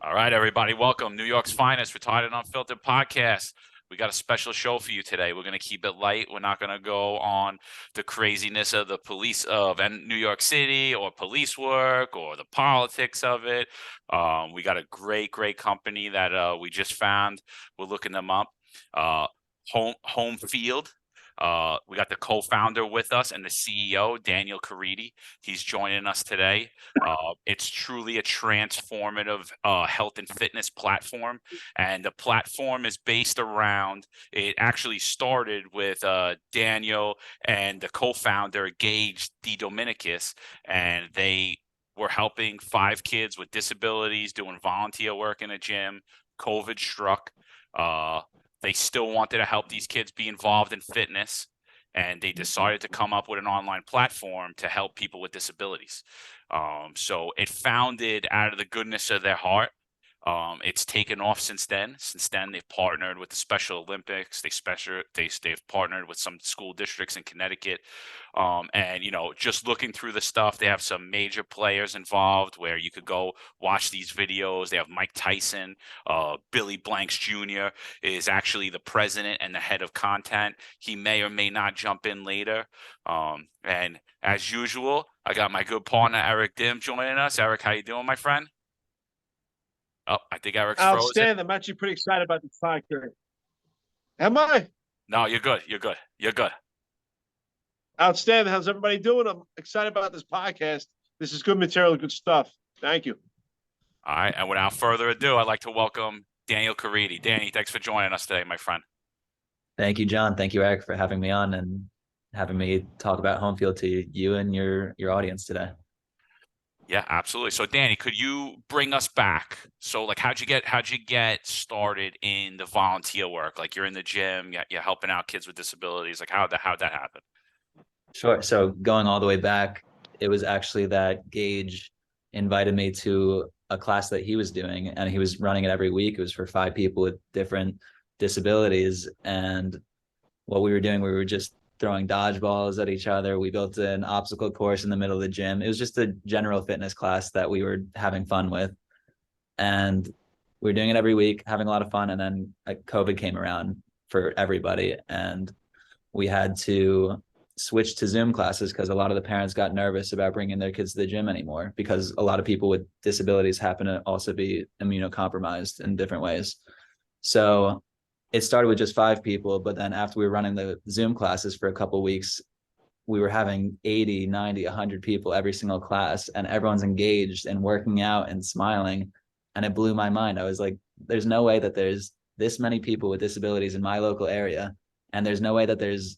All right, everybody, welcome. New York's finest retired and unfiltered podcast. We got a special show for you today. We're going to keep it light. We're not going to go on the craziness of the police of New York City or police work or the politics of it. We got a great company that we just found. We're looking them up. HomeField. We got the co-founder with us and the CEO, Daniel Caridi. He's joining us today. It's truly a transformative health and fitness platform. And the platform is based around, it actually started with Daniel and the co-founder, Gage DiDominicus, and they were helping 5 kids with disabilities, doing volunteer work in a gym. COVID struck. They still wanted to help these kids be involved in fitness, and they decided to come up with an online platform to help people with disabilities. So it founded out of the goodness of their heart. It's taken off since then. Since then, they've partnered with the Special Olympics. They've partnered with some school districts in Connecticut. And just looking through the stuff, they have some major players involved where you could go watch these videos. They have Mike Tyson. Billy Blanks Jr. is actually the president and the head of content. He may or may not jump in later. And as usual, I got my good partner Eric Dim joining us. Eric, how you doing, my friend? Oh, I think Eric's frozen. Outstanding. I'm actually pretty excited about this podcast. Am I? No, you're good. You're good. You're good. Outstanding. How's everybody doing? I'm excited about this podcast. This is good material, good stuff. Thank you. All right. And without further ado, I'd like to welcome Daniel Caridi. Danny, thanks for joining us today, my friend. Thank you, John. Thank you, Eric, for having me on and having me talk about HomeField to you and your audience today. Yeah, absolutely. So Danny, could you bring us back? So like how'd you get started in the volunteer work? Like you're in the gym, you're helping out kids with disabilities. Like how'd that happen? Sure. So going all the way back, it was actually that Gage invited me to a class that he was doing, and he was running it every week. It was for 5 people with different disabilities. And what we were doing, we were just throwing dodgeballs at each other. We built an obstacle course in the middle of the gym. It was just a general fitness class that we were having fun with. And we were doing it every week, having a lot of fun. And then COVID came around for everybody. And we had to switch to Zoom classes because a lot of the parents got nervous about bringing their kids to the gym anymore, because a lot of people with disabilities happen to also be immunocompromised in different ways. So it started with just 5 people, but then after we were running the Zoom classes for a couple of weeks, we were having 80, 90, 100 people every single class, and everyone's engaged and working out and smiling. And it blew my mind. I was like, there's no way that there's this many people with disabilities in my local area, and there's no way that there's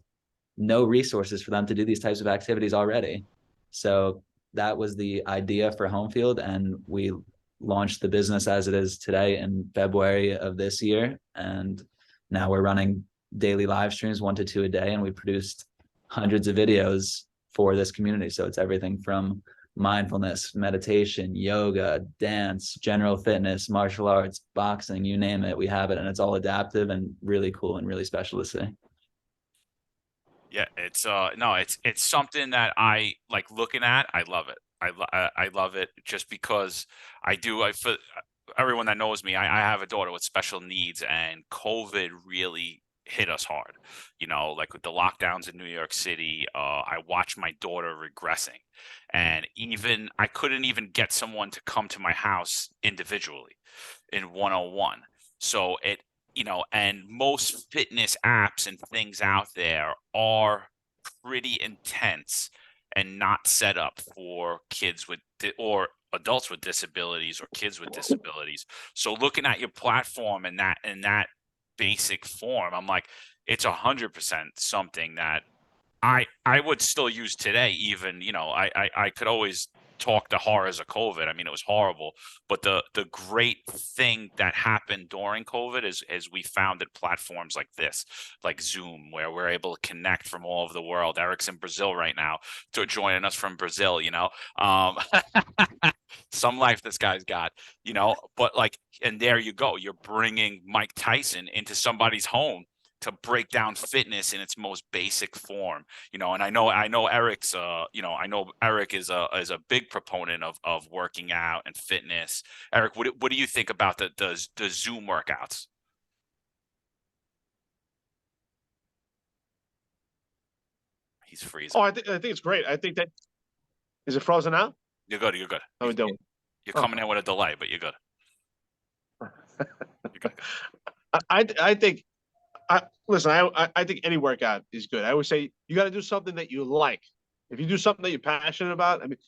no resources for them to do these types of activities already. So that was the idea for HomeField, and we launched the business as it is today in February of this year. And now we're running daily live streams, 1 to 2 a day, and we produced hundreds of videos for this community. So it's everything from mindfulness, meditation, yoga, dance, general fitness, martial arts, boxing, you name it, we have it. And it's all adaptive and really cool and really special to see. Yeah, it's something that I like looking at. I love it. I love it just because for everyone that knows me, I have a daughter with special needs, and COVID really hit us hard. Like with the lockdowns in New York City, I watched my daughter regressing, and I couldn't even get someone to come to my house individually in one-on-one. So and most fitness apps and things out there are pretty intense and not set up for kids or adults with disabilities or kids with disabilities. So looking at your platform and that basic form, I'm like, it's 100% something that I would still use today. Even I could always talk the horrors of COVID. I mean, it was horrible, but the great thing that happened during COVID is we founded platforms like this, like Zoom, where we're able to connect from all over the world. Eric's in Brazil right now, to joining us from Brazil. Some life this guy's got, but like, and there you go. You're bringing Mike Tyson into somebody's home to break down fitness in its most basic form. And I know Eric's I know Eric is a big proponent of working out and fitness. Eric, what do you think about the Zoom workouts? He's freezing. Oh, I think it's great. I think that is it frozen out? You're good. You're good. How we doing? You're Oh. coming in with a delay, but you're good. You're good. I think listen, I think any workout is good. I always say you got to do something that you like. If you do something that you're passionate about, I mean,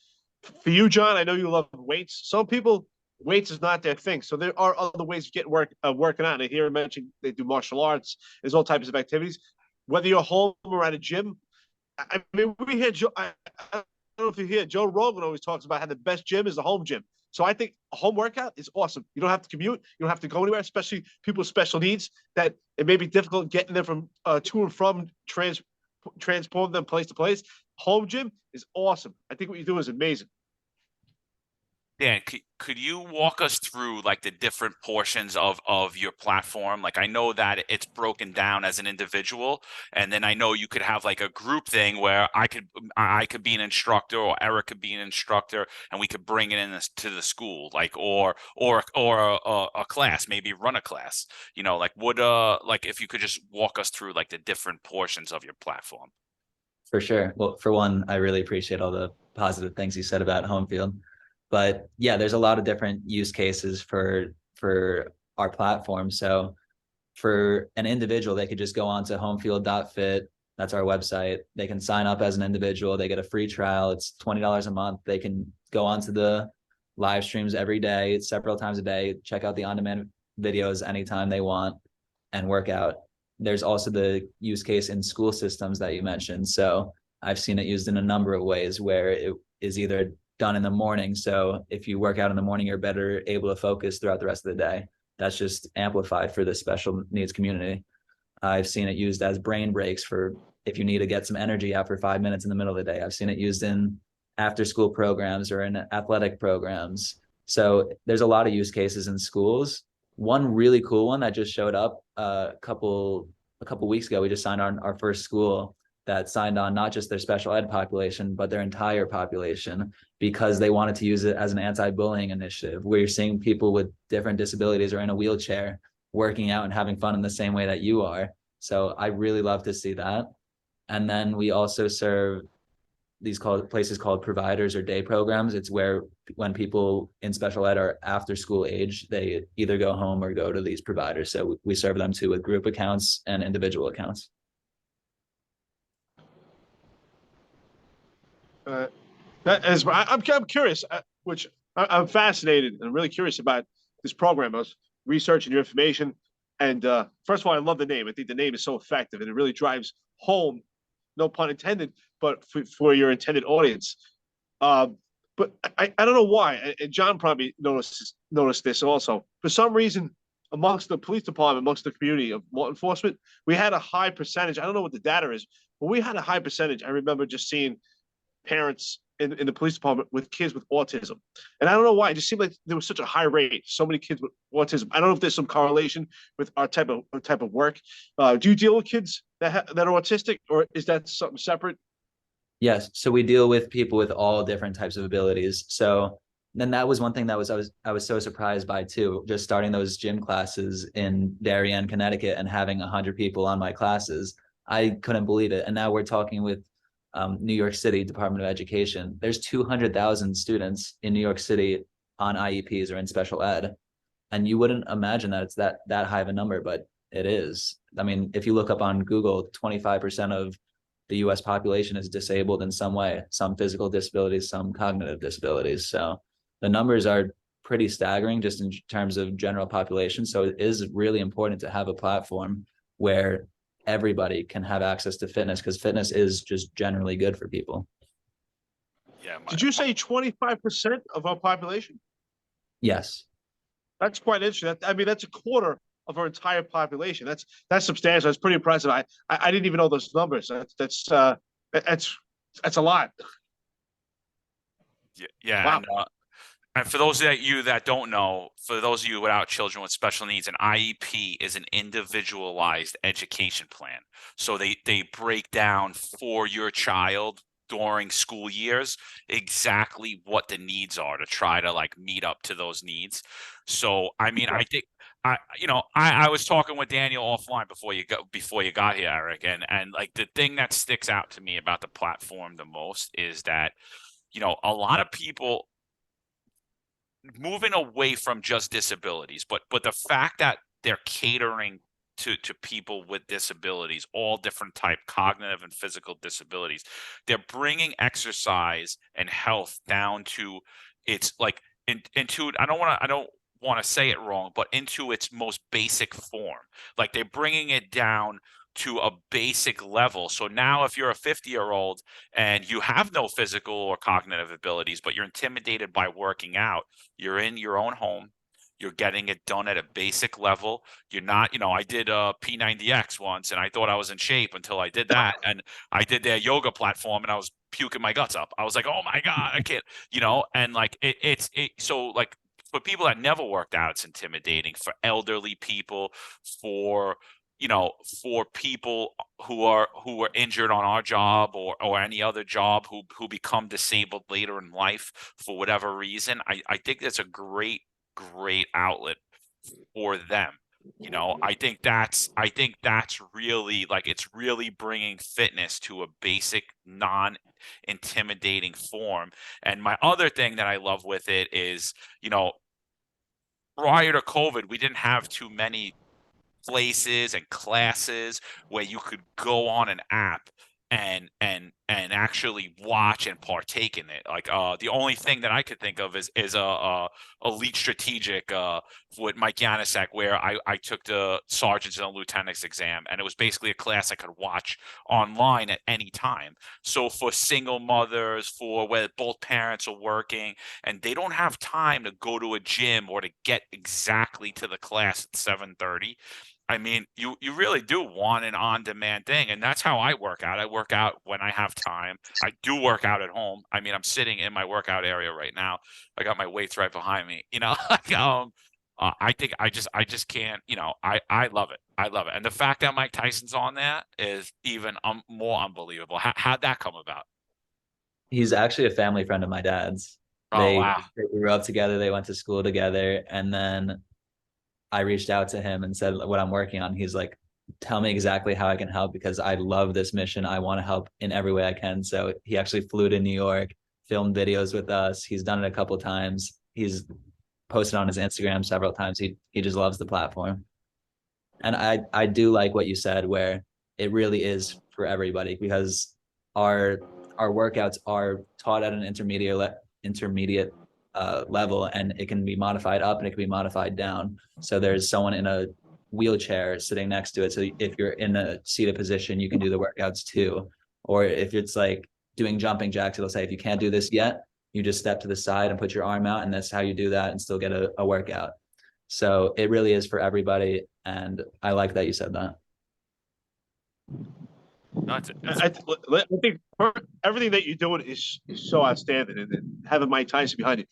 for you, John, I know you love weights. Some people, weights is not their thing. So there are other ways to get working out. And I hear him mention they do martial arts. There's all types of activities. Whether you're home or at a gym, I mean, we hear Joe. I don't know if you hear Joe Rogan always talks about how the best gym is the home gym. So I think a home workout is awesome. You don't have to commute. You don't have to go anywhere, especially people with special needs that it may be difficult getting them from to and from transport them place to place. Home gym is awesome. I think what you do is amazing. Dan, could you walk us through like the different portions of your platform? Like I know that it's broken down as an individual, and then I know you could have like a group thing where I could be an instructor or Eric could be an instructor, and we could bring it in to the school, like or a class, maybe run a class. Like like if you could just walk us through like the different portions of your platform. For sure. Well, for one, I really appreciate all the positive things you said about Homefield. But yeah, there's a lot of different use cases for our platform. So for an individual, they could just go on to HomeField.Fit. That's our website. They can sign up as an individual. They get a free trial. It's $20 a month. They can go on to the live streams every day, several times a day, check out the on-demand videos anytime they want and work out. There's also the use case in school systems that you mentioned. So I've seen it used in a number of ways where it is either done in the morning. So if you work out in the morning, you're better able to focus throughout the rest of the day. That's just amplified for the special needs community. I've seen it used as brain breaks for if you need to get some energy out for 5 minutes in the middle of the day. I've seen it used in after school programs or in athletic programs. So there's a lot of use cases in schools. One really cool one that just showed up a couple weeks ago, we just signed on our first school that signed on not just their special ed population, but their entire population because they wanted to use it as an anti-bullying initiative where you're seeing people with different disabilities or in a wheelchair working out and having fun in the same way that you are. So I really love to see that. And then we also serve these places called providers or day programs. It's where when people in special ed are after school age, they either go home or go to these providers. So we serve them too with group accounts and individual accounts. I'm curious, which I'm fascinated and really curious about this program. I was researching your information, and first of all, I love the name. I think the name is so effective, and it really drives home, no pun intended, but for your intended audience. But I don't know why, and John probably noticed this also. For some reason, amongst the police department, amongst the community of law enforcement, we had a high percentage. I don't know what the data is, but we had a high percentage. I remember just seeing parents in the police department with kids with autism. And I don't know why. It just seemed like there was such a high rate, so many kids with autism. I don't know if there's some correlation with our type of work. Do you deal with kids that are autistic, or is that something separate? Yes. So we deal with people with all different types of abilities. So then that was one thing that I was so surprised by too, just starting those gym classes in Darien, Connecticut, and having 100 people on my classes. I couldn't believe it. And now we're talking with New York City Department of Education. There's 200,000 students in New York City on IEPs or in special ed. And you wouldn't imagine that it's that high of a number, but it is. I mean, if you look up on Google, 25% of the US population is disabled in some way, some physical disabilities, some cognitive disabilities. So the numbers are pretty staggering just in terms of general population. So it is really important to have a platform where everybody can have access to fitness because fitness is just generally good for people. Yeah. Did you say 25% of our population? Yes. That's quite interesting. I mean, that's a quarter of our entire population. That's substantial. That's pretty impressive. I didn't even know those numbers. That's a lot. Yeah. Wow. And for those of you that don't know, for those of you without children with special needs, an IEP is an individualized education plan. So they break down for your child during school years exactly what the needs are to try to like meet up to those needs. So I mean, I think I was talking with Daniel offline before you got here, Eric, and like the thing that sticks out to me about the platform the most is that a lot of people moving away from just disabilities, but the fact that they're catering to people with disabilities, all different type, cognitive and physical disabilities, they're bringing exercise and health down to its like into I don't want to say it wrong, but into its most basic form. Like they're bringing it down to a basic level. So now if you're a 50-year-old and you have no physical or cognitive abilities, but you're intimidated by working out, you're in your own home. You're getting it done at a basic level. You're not, I did a P90X once and I thought I was in shape until I did that. And I did their yoga platform and I was puking my guts up. I was like, oh my God, I can't, and like so like for people that never worked out, it's intimidating. For elderly people, for for people who are injured on our job or any other job who become disabled later in life for whatever reason, I think that's a great outlet for them. I think that's really like it's really bringing fitness to a basic non-intimidating form. And my other thing that I love with it is, prior to COVID, we didn't have too many places and classes where you could go on an app and actually watch and partake in it. Like the only thing that I could think of is a elite strategic with Mike Yanisek, where I took the sergeant's and lieutenant's exam, and it was basically a class I could watch online at any time. So for single mothers, for where both parents are working and they don't have time to go to a gym or to get exactly to the class at 7:30, I mean, you really do want an on-demand thing, and that's how I work out. I work out when I have time. I do work out at home. I mean, I'm sitting in my workout area right now. I got my weights right behind me. Like, I think I just can't. I love it. I love it, and the fact that Mike Tyson's on that is even more unbelievable. How'd that come about? He's actually a family friend of my dad's. Oh They wow. grew up together. They went to school together, and then I reached out to him and said what I'm working on. He's like, tell me exactly how I can help because I love this mission. I want to help in every way I can. So he actually flew to New York, filmed videos with us. He's done it a couple of times. He's posted on his Instagram several times. He just loves the platform. And I do like what you said, where it really is for everybody because our our workouts are taught at an intermediate level, and it can be modified up and it can be modified down. So there's someone in a wheelchair sitting next to it. So if you're in a seated position, you can do the workouts too. Or if it's like doing jumping jacks, it'll say if you can't do this yet, you just step to the side and put your arm out, and that's how you do that and still get a workout. So it really is for everybody, and I like that you said that. No, I think everything that you're doing is so outstanding, and having Mike Tyson behind it.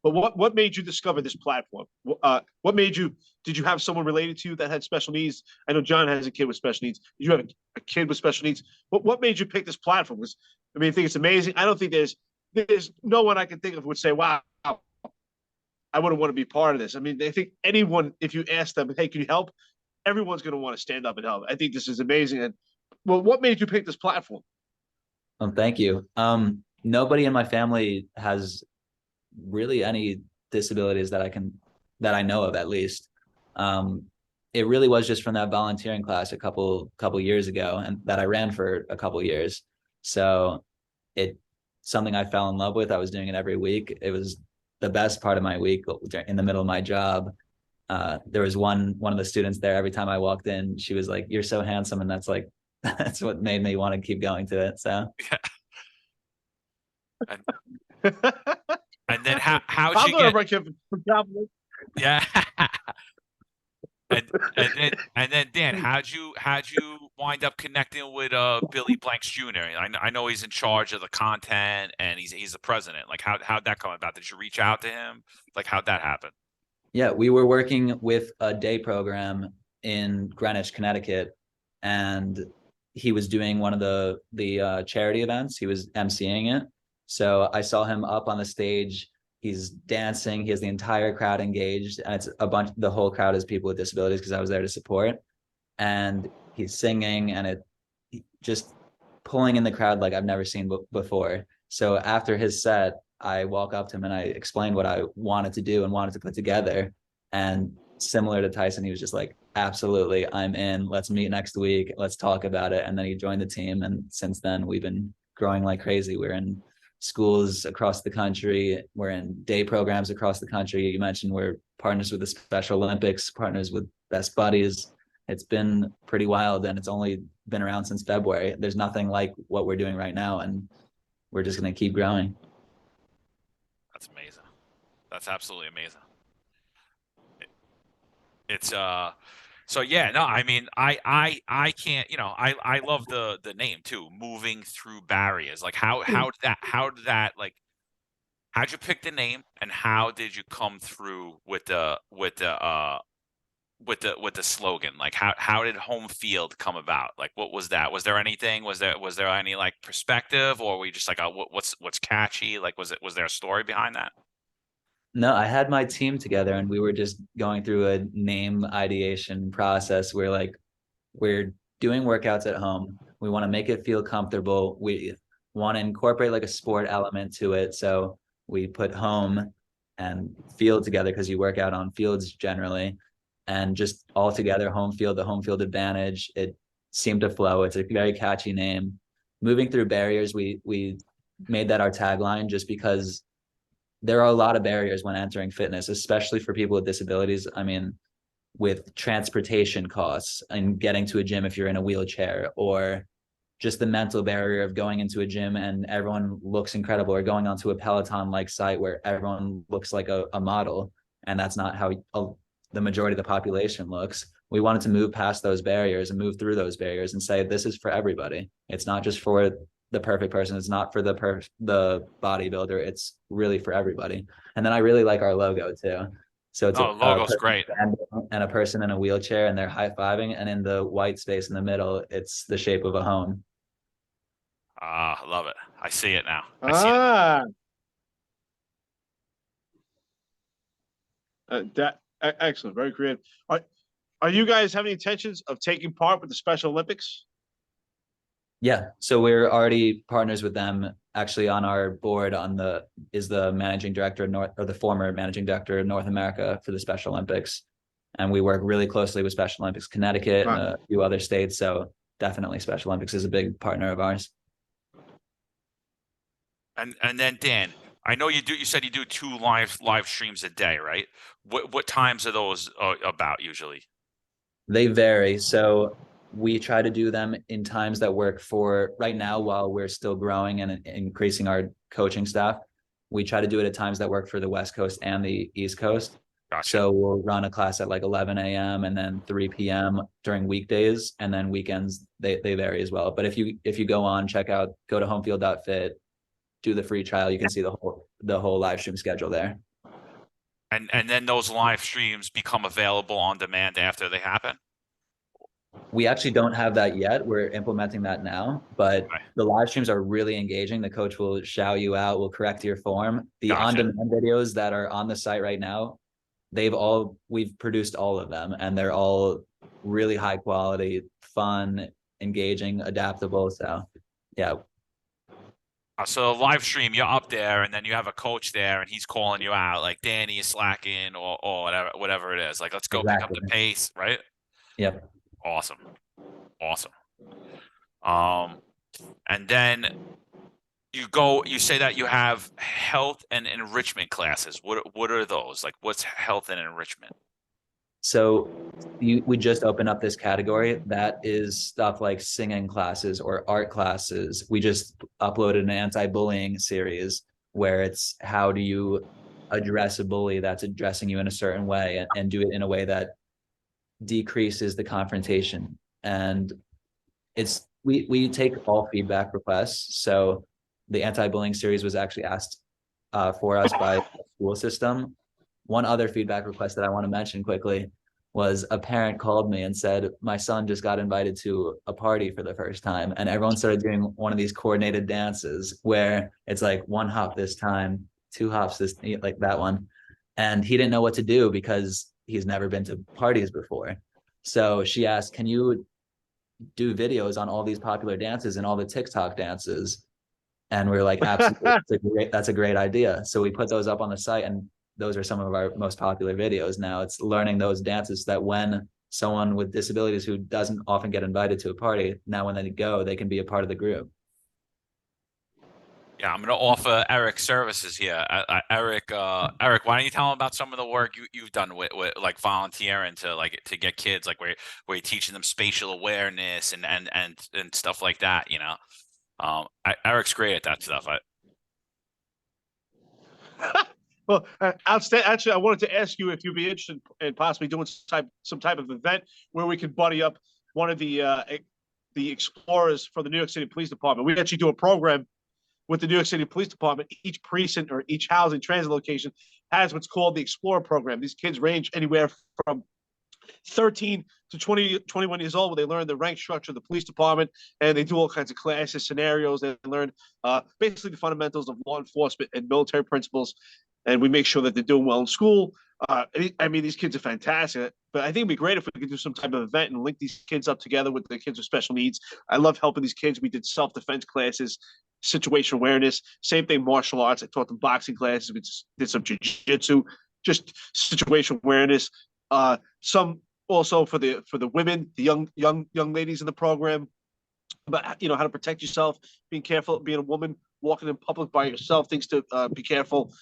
But what made you discover this platform? What made you? Did you have someone related to you that had special needs? I know John has a kid with special needs. Did you have a kid with special needs? What made you pick this platform? Was I mean, I think it's amazing. I don't think there's no one I can think of who would say, "Wow, I wouldn't want to be part of this." I mean, I think anyone, if you ask them, "Hey, can you help?" Everyone's going to want to stand up and help. I think this is amazing. And well, what made you pick this platform? Thank you. Nobody in my family has really any disabilities that I know of at least. It really was just from that volunteering class a couple years ago, and that I ran for a couple years. So it something I fell in love with. I was doing it every week. It was the best part of my week in the middle of my job. There was one of the students there. Every time I walked in, she was like, "You're so handsome," and that's like that's what made me want to keep going to it. So and, and then how'd I'll you go to get? break him for compliment. Yeah. And then Dan, how'd you wind up connecting with Billy Blanks Jr.? I know he's in charge of the content and he's the president. Like how'd that come about? Did you reach out to him? Like how'd that happen? Yeah, we were working with a day program in Greenwich, Connecticut, and he was doing one of the charity events. He was emceeing it. So I saw him up on the stage. He's dancing. He has the entire crowd engaged, and it's the whole crowd is people with disabilities because I was there to support. And he's singing, and it just pulling in the crowd like I've never seen before. So after his set, I walk up to him and I explained what I wanted to do and wanted to put together. And similar to Tyson, he was just like, absolutely, I'm in. Let's meet next week. Let's talk about it. And then he joined the team. And since then, we've been growing like crazy. We're in schools across the country. We're in day programs across the country. You mentioned we're partners with the Special Olympics, partners with Best Buddies. It's been pretty wild, and it's only been around since February. There's nothing like what we're doing right now, and we're just going to keep growing. That's amazing. That's absolutely amazing. It's so yeah, no, I mean I can't, I love the name too, moving through barriers. Like how did that like how'd you pick the name and how did you come through with the slogan? Like how did Home Field come about? Like what was that? Was there anything? Was there any like perspective, or were we just like what's catchy? Like was there a story behind that? No, I had my team together and we were just going through a name ideation process. We're doing workouts at home. We want to make it feel comfortable. We want to incorporate like a sport element to it. So we put home and field together because you work out on fields generally, and just all together, home field, the home field advantage. It seemed to flow. It's a very catchy name. Moving through barriers, we made that our tagline just because there are a lot of barriers when entering fitness, especially for people with disabilities. I mean, with transportation costs and getting to a gym if you're in a wheelchair, or just the mental barrier of going into a gym and everyone looks incredible, or going onto a Peloton like site where everyone looks like a model. And that's not how the majority of the population looks. We wanted to move past those barriers and move through those barriers and say, this is for everybody. It's not just for the perfect person. It's not for the bodybuilder. It's really for everybody. And then I really like our logo too. So it's Oh, the logo's great. and a person in a wheelchair and they're high-fiving, and in the white space in the middle, it's the shape of a home. I love it. I see it now. Excellent, very creative. Are you guys having intentions of taking part with the Special Olympics? Yeah, so we're already partners with them. Actually, on our board is the managing director the former managing director of North America for the Special Olympics, and we work really closely with Special Olympics Connecticut and a few other states. So definitely, Special Olympics is a big partner of ours. And then Dan, I know you do. You said you do 2 live streams a day, right? What times are those about usually? They vary. So we try to do them in times that work for right now while we're still growing and increasing our coaching staff. We try to do it at times that work for the West Coast and the East Coast. Gotcha. So we'll run a class at like 11 a.m. and then 3 p.m. during weekdays, and then weekends they vary as well. But if you go to HomeField.Fit, do the free trial, you can see the whole live stream schedule there. And then those live streams become available on demand after they happen? We actually don't have that yet. We're implementing that now, but the live streams are really engaging. The coach will shout you out, will correct your form. The on-demand videos that are on the site right now, we've produced all of them, and they're all really high quality, fun, engaging, adaptable. So yeah. So live stream, you're up there, and then you have a coach there, and he's calling you out, like Danny is slacking, or whatever it is. Like, let's go pick up the pace, right? Yep. Awesome. And then you say that you have health and enrichment classes. What are those? Like, what's health and enrichment? So we just opened up this category that is stuff like singing classes or art classes. We just uploaded an anti-bullying series where it's how do you address a bully that's addressing you in a certain way, and do it in a way that decreases the confrontation. And we take all feedback requests. So the anti-bullying series was actually asked for us by the school system. One other feedback request that I want to mention quickly was a parent called me and said, my son just got invited to a party for the first time. And everyone started doing one of these coordinated dances where it's like one hop this time, two hops this, like that one. And he didn't know what to do because he's never been to parties before. So she asked, can you do videos on all these popular dances and all the TikTok dances? And we're like, absolutely, that's a great idea. So we put those up on the site, and those are some of our most popular videos now. It's learning those dances that when someone with disabilities who doesn't often get invited to a party, now when they go, they can be a part of the group. Yeah, I'm going to offer Eric services here. Eric, Eric, why don't you tell him about some of the work you've done with like volunteering to get kids, like where you're teaching them spatial awareness and stuff like that, you know? Eric's great at that stuff. Well, outstanding. Actually, I wanted to ask you if you'd be interested in possibly doing some type of event where we could buddy up one of the explorers for the New York City Police Department. We actually do a program with the New York City Police Department. Each precinct or each housing transit location has what's called the Explorer program. These kids range anywhere from 13 to 20, 21 years old, where they learn the rank structure of the police department, and they do all kinds of classes, scenarios. They learn basically the fundamentals of law enforcement and military principles, and we make sure that they're doing well in school. I mean, these kids are fantastic, but I think it'd be great if we could do some type of event and link these kids up together with the kids with special needs. I love helping these kids. We did self-defense classes, situation awareness, same thing, martial arts. I taught them boxing classes. We did some jiu-jitsu, just situation awareness. Some also for the women, the young ladies in the program, about how to protect yourself, being careful, being a woman, walking in public by yourself, things to be careful,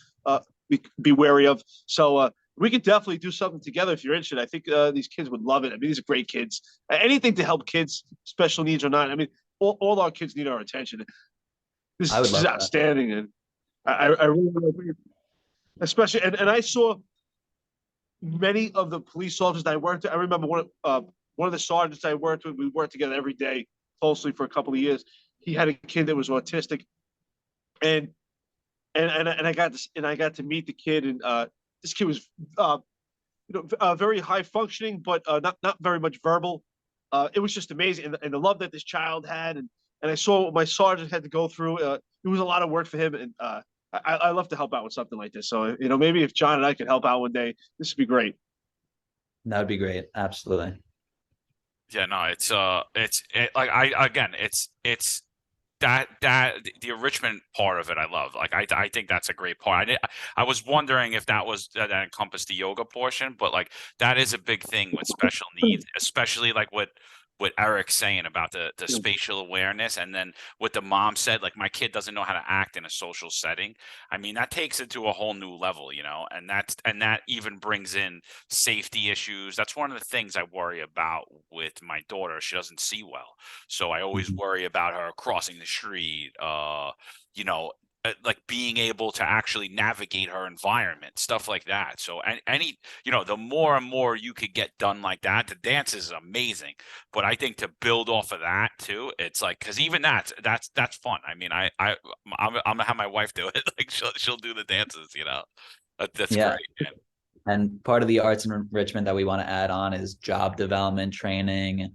be wary of. So we could definitely do something together if you're interested. I think these kids would love it. I mean, these are great kids. Anything to help kids, special needs or not. I mean, all our kids need our attention. This I would is love that. outstanding, and I really like, especially, and I saw many of the police officers that I worked with. I remember one of the sergeants I worked with. We worked together every day closely for a couple of years. He had a kid that was autistic, and I got to meet the kid, and this kid was very high functioning, but not very much verbal. It was just amazing, and the love that this child had, and I saw what my sergeant had to go through. It was a lot of work for him, and I love to help out with something like this. So maybe if John and I could help out one day, this would be great. That would be great. Absolutely. Yeah, no, like it's that the enrichment part of it I love. Like I think that's a great part. I was wondering if that encompassed the yoga portion, but like that is a big thing with special needs, especially like what Eric's saying about the spatial awareness, and then what the mom said, like my kid doesn't know how to act in a social setting. I mean, that takes it to a whole new level, and that even brings in safety issues. That's one of the things I worry about with my daughter. She doesn't see well. So I always worry about her crossing the street, you know, like being able to actually navigate her environment, stuff like that. So the more and more you could get done like that, the dance is amazing. But I think to build off of that too, it's like, because even that's fun. I mean, I'm gonna have my wife do it. Like she'll do the dances, That's Yeah. great, man. And part of the arts enrichment that we want to add on is job development training.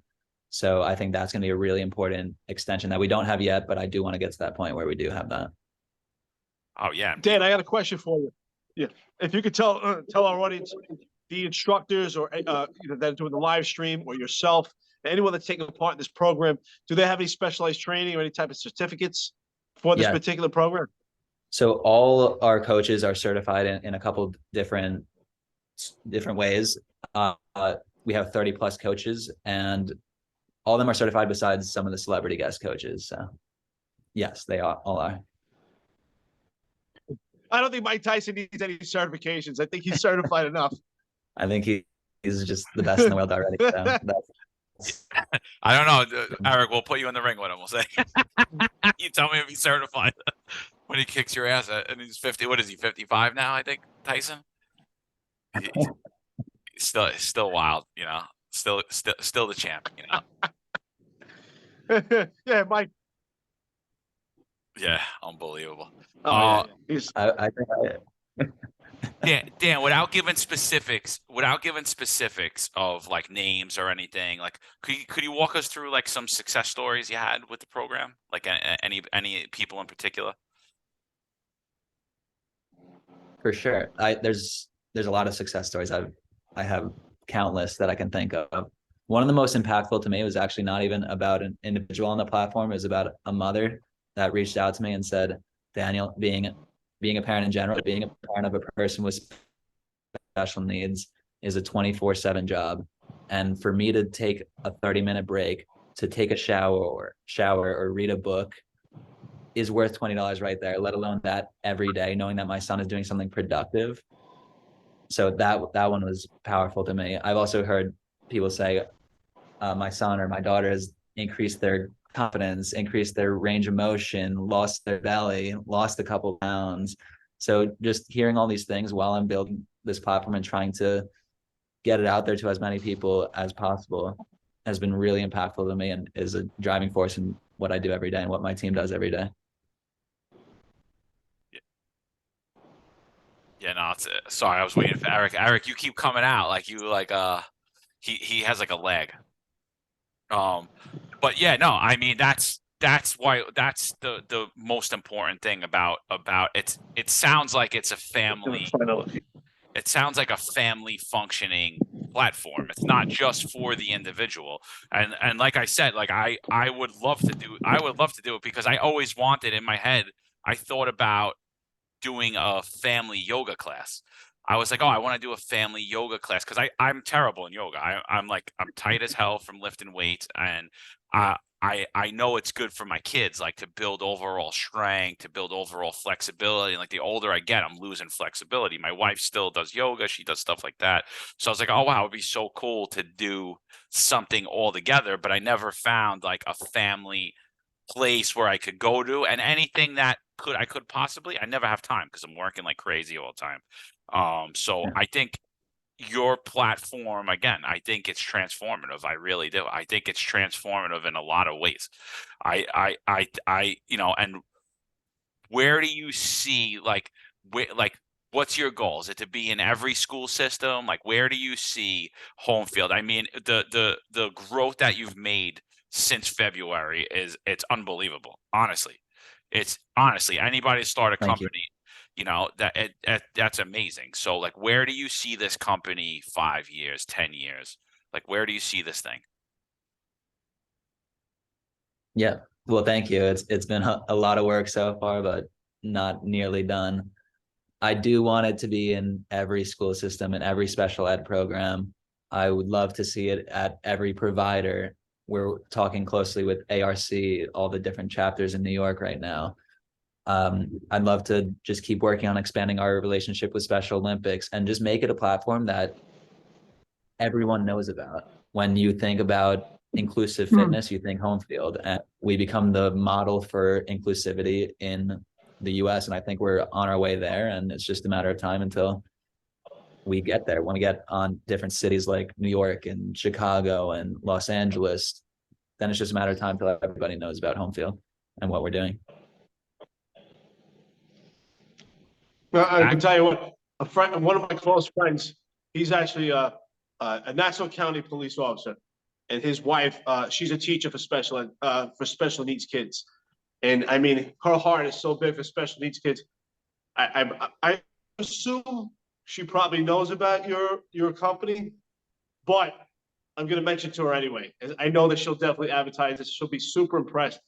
So I think that's going to be a really important extension that we don't have yet, but I do want to get to that point where we do have that. Oh yeah, Dan, I got a question for you. Yeah, if you could tell our audience, the instructors or that are doing the live stream, or yourself, anyone that's taking part in this program, do they have any specialized training or any type of certificates for this particular program? So all our coaches are certified in a couple different ways. We have 30 plus coaches, and all of them are certified besides some of the celebrity guest coaches. So yes, they all are. I don't think Mike Tyson needs any certifications. I think he's certified enough. I think he's just the best in the world already. So I don't know, Eric. We'll put you in the ring with him. We'll say, you tell me if he's certified when he kicks your ass. And he's 50. What is he? 55 now? I think Tyson. He's still wild. Still the champ. Yeah, Mike. Yeah, unbelievable. Oh yeah, he's I think Dan, without giving specifics of like names or anything, like could you walk us through like some success stories you had with the program? Like any people in particular? for sure. There's a lot of success stories. I have countless that I can think of. One of the most impactful to me was actually not even about an individual on the platform. It was about a mother that reached out to me and said, Daniel, being a parent in general, being a parent of a person with special needs is a 24/7 job. And for me to take a 30-minute break to take a shower or read a book is worth $20 right there, let alone that every day, knowing that my son is doing something productive. So that one was powerful to me. I've also heard people say my son or my daughter has increased their confidence, increased their range of motion, lost their belly, lost a couple pounds. So just hearing all these things while I'm building this platform and trying to get it out there to as many people as possible has been really impactful to me and is a driving force in what I do every day and what my team does every day. Yeah, no, sorry, I was waiting for Eric. Eric, you keep coming out like you like he has like a leg. Um, but yeah, no, I mean that's why that's the most important thing about it. It sounds like it's a family. It sounds like a family functioning platform. It's not just for the individual. And like I said, like I would love to do it because I always wanted in my head. I thought about doing a family yoga class. I was like, oh, I want to do a family yoga class because I'm terrible in yoga. I'm tight as hell from lifting weights, and I know it's good for my kids, like to build overall strength, to build overall flexibility. And like the older I get, I'm losing flexibility. My wife still does yoga, she does stuff like that. So I was like, oh wow, it'd be so cool to do something all together. But I never found like a family place where I could go to and anything that I could possibly. I never have time because I'm working like crazy all the time. So Yeah. I think your platform again, I think it's transformative. I really do. I think it's transformative in a lot of ways. And where do you see like what's your goal? Is it to be in every school system? Like where do you see home field? I mean, the growth that you've made since February it's unbelievable. Honestly. It's honestly anybody start a Thank you. company, that's amazing. So like where do you see this company 5 years, 10 years? Like where do you see this thing? Yeah. Well, thank you. It's been a lot of work so far, but not nearly done. I do want it to be in every school system and every special ed program. I would love to see it at every provider. We're talking closely with ARC, all the different chapters in New York right now. I'd love to just keep working on expanding our relationship with Special Olympics and just make it a platform that everyone knows about. When you think about inclusive fitness, you think home field, and we become the model for inclusivity in the US. And I think we're on our way there. And it's just a matter of time until we get there. When we get on different cities like New York and Chicago and Los Angeles, then it's just a matter of time till everybody knows about home field and what we're doing. Well, I can tell you what, a friend, one of my close friends, he's actually a Nassau County police officer, and his wife, she's a teacher for special needs kids, and I mean, her heart is so big for special needs kids. I assume she probably knows about your company, but I'm going to mention to her anyway. I know that she'll definitely advertise this. She'll be super impressed